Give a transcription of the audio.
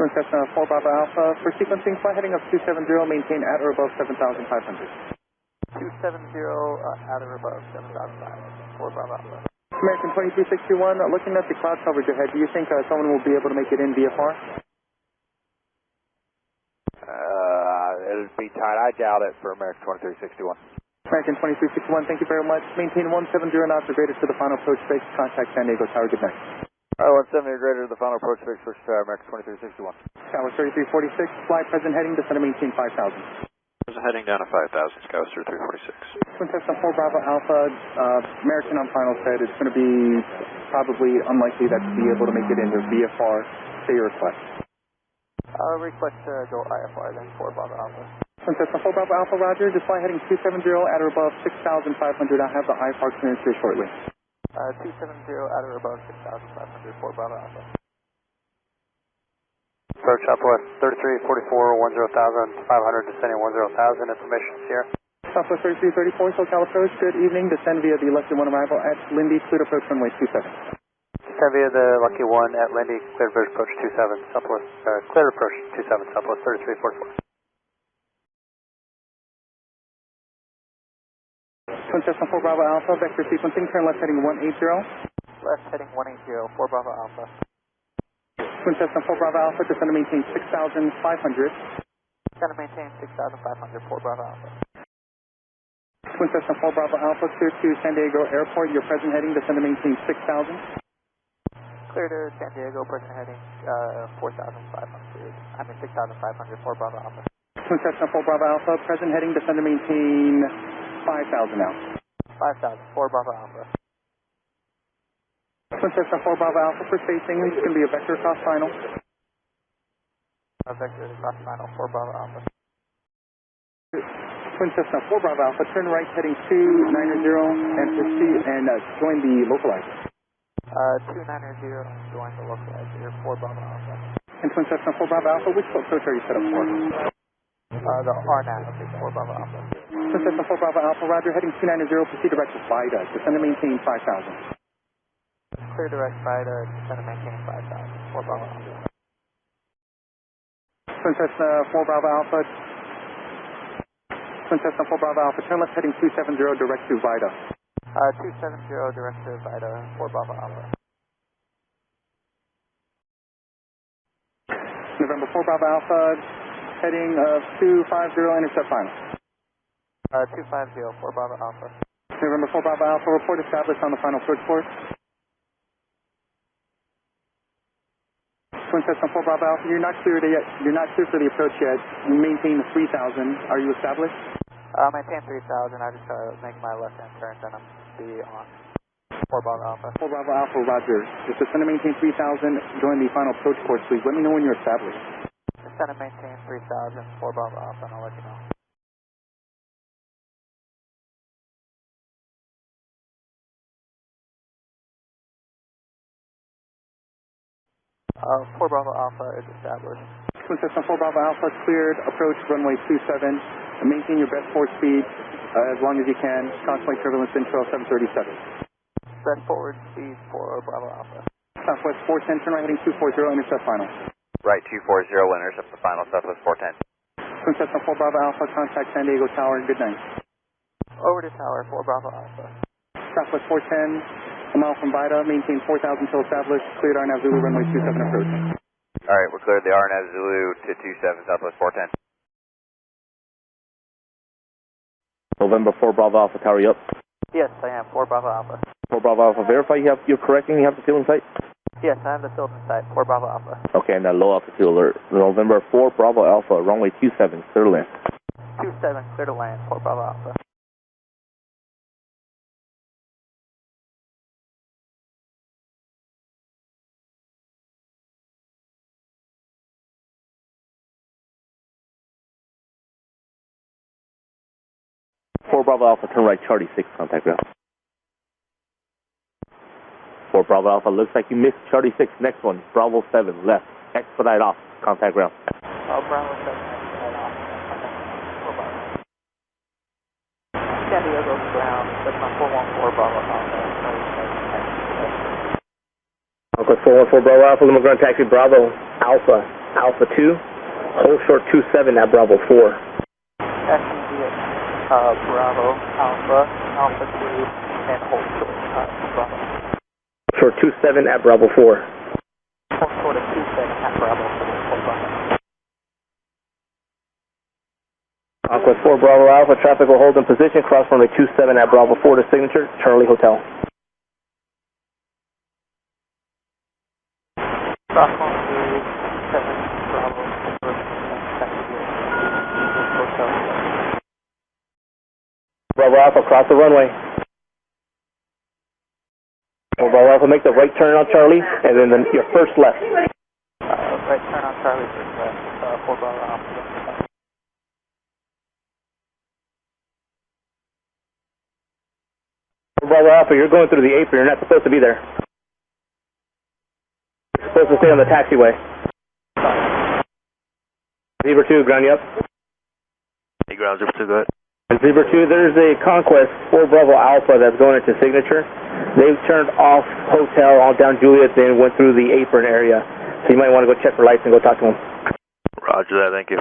Twin Cessna 4 Bravo Alpha. For sequencing, fly heading up 270, maintain at or above 7,500. 270 at or above 7,500, 4 Bravo Alpha. American 2361, looking at the cloud coverage ahead, do you think someone will be able to make it in VFR? It'll be tight. I doubt it for American 2361. American 2361, thank you very much. Maintain 170 knots or greater to the final approach space. Contact San Diego Tower. Good night. 170 or greater to the final approach space for American 2361. Tower 3346, fly present heading, descend and maintain 5,000. Present heading down to 5,000, Scout 3346. Twin Cessna 4 Bravo Alpha, American on final said it's going to be probably unlikely that to be able to make it into VFR. Say your request. Request to go IFR then, 4 Bravo Alpha. Twin Cessna 4 Bravo Alpha, roger. Just fly heading 270 at or above 6,500. I'll have the IFR clearance here shortly. 270 at or above 6,500, 4 Bravo Alpha. Approach Southwest 3344, 10,000, 500, descending 10,000, information here. Southwest 3334, SoCal approach, good evening. Descend via the Lucky 1 arrival at Lindy, cleared approach runway 27. Descend via the Lucky 1 at Lindy, cleared approach 27, Southwest, cleared approach 27, Southwest 3344. Twin Cessna 4 Bravo Alpha, vector sequencing, turn left heading 180. Left heading 180, 4 Bravo Alpha. Twin Cessna 4 Bravo Alpha, descend to maintain 6,500. Descend to maintain 6,500, 4 Bravo Alpha. Twin Cessna 4 Bravo Alpha, clear to San Diego Airport, your present heading, descend to maintain 6,000. Clear to San Diego, present heading 4,500, 6,500, 4 Bravo Alpha. Twin Cessna 4 Bravo Alpha, present heading, descend to maintain 5,000 now. 5,000, 4 Bravo Alpha. Twin Cessna 4 Bravo Alpha for spacing, it's going to be a vector across final. Vector across final, 4 Bravo Alpha. Twin Cessna 4 Bravo Alpha, turn right heading 290 and proceed and join the localizer. 290, join the localizer, 4 Bravo Alpha. And Twin Cessna 4 Bravo Alpha, which approach are you set up for? The RNAV, 4 Bravo Alpha. Twin Cessna 4 Bravo Alpha, roger, heading 290, proceed direct to VIDA, descend to maintain 5,000. Clear direct VIDA, descend to maintain 5,000, 4 Bravo Alpha. Twin Cessna 4 Bravo Alpha, Twin Cessna 4 Bravo Alpha, turn left heading 270, direct to VIDA. 270, direct to VIDA, 4 Bravo Alpha. November 4 Bravo Alpha, heading 250, intercept final. 250, 4 Bravo Alpha. November 4 Bravo Alpha, report established on the final approach course. Twin Cessna 4 Bravo Alpha, you're not clear for the approach yet. You maintain 3,000. Are you established? Maintain 3,000. I just make my left-hand turn, then I'm be on 4 Bravo Alpha. 4 Bravo Alpha, roger. Just descend to maintain 3,000. Join the final approach course, please. Let me know when you're established. Descend to maintain 3,000, 4 Bravo Alpha, and I'll let you know. Four Bravo Alpha is established. Twin Cessna 4 Bravo Alpha, cleared, approach runway 27. Maintain your best forward speed as long as you can. Contemplate turbulence intro 737. Best forward speed for Bravo Alpha. Southwest 410, turn right heading 240, intercept final. Right, 240, intercept the final, Southwest 410. Twin Cessna 4 Bravo Alpha, contact San Diego Tower, good night. Over to Tower, 4 Bravo Alpha. Southwest 410, a mile from VIDA, maintain 4,000 till established, cleared RNAV Zulu, runway 27 approach. Alright, we're cleared the RNAV Zulu to 27, Southwest 410. November 4 Bravo Alpha, Tower, you up? Yes, I am, 4 Bravo Alpha. 4 Bravo Alpha, verify you're correcting, you have the fuel in sight? Yes, I have the field in sight, 4 Bravo Alpha. Okay, and low altitude alert. November 4 Bravo Alpha, runway 27, clear to land. 27, clear to land, 4 Bravo Alpha. Bravo Alpha, turn right, Charlie 6, contact ground. 4 Bravo Alpha, looks like you missed Charlie 6, next one, Bravo 7, left, expedite off, contact ground. Bravo 7, expedite off, contact 4 Bravo. San Diego ground, Cessna 414 Bravo Alpha. Okay, 414 Bravo Alpha, Lima Ground Taxi Bravo Alpha, Alpha 2, hold short 27 at Bravo 4. Bravo, Alpha, Alpha 2, and hold short, Bravo. Short 27 at Bravo 4. Hold short of 27 at Bravo 4, Bravo. Conquest 4 Bravo Alpha, traffic will hold in position, cross runway 27 at Bravo 4 to signature, Charlie Hotel. Cross runway 27, Bravo 4, Hotel. Bravo Alpha, cross the runway. Bravo Alpha, make the right turn on Charlie, and then your first left. Right turn on Charlie, first left, 4 Bravo Alpha. Bravo Alpha, you're going through the apron, you're not supposed to be there. You're supposed to stay on the taxiway. Zebra 2, ground you up. Hey, ground Zebra 2, go ahead. And Zebra 2, there's a Conquest 4 Bravo Alpha that's going into signature. They've turned off hotel all down Juliet, then went through the apron area. So you might want to go check for lights and go talk to them. Roger that, thank you.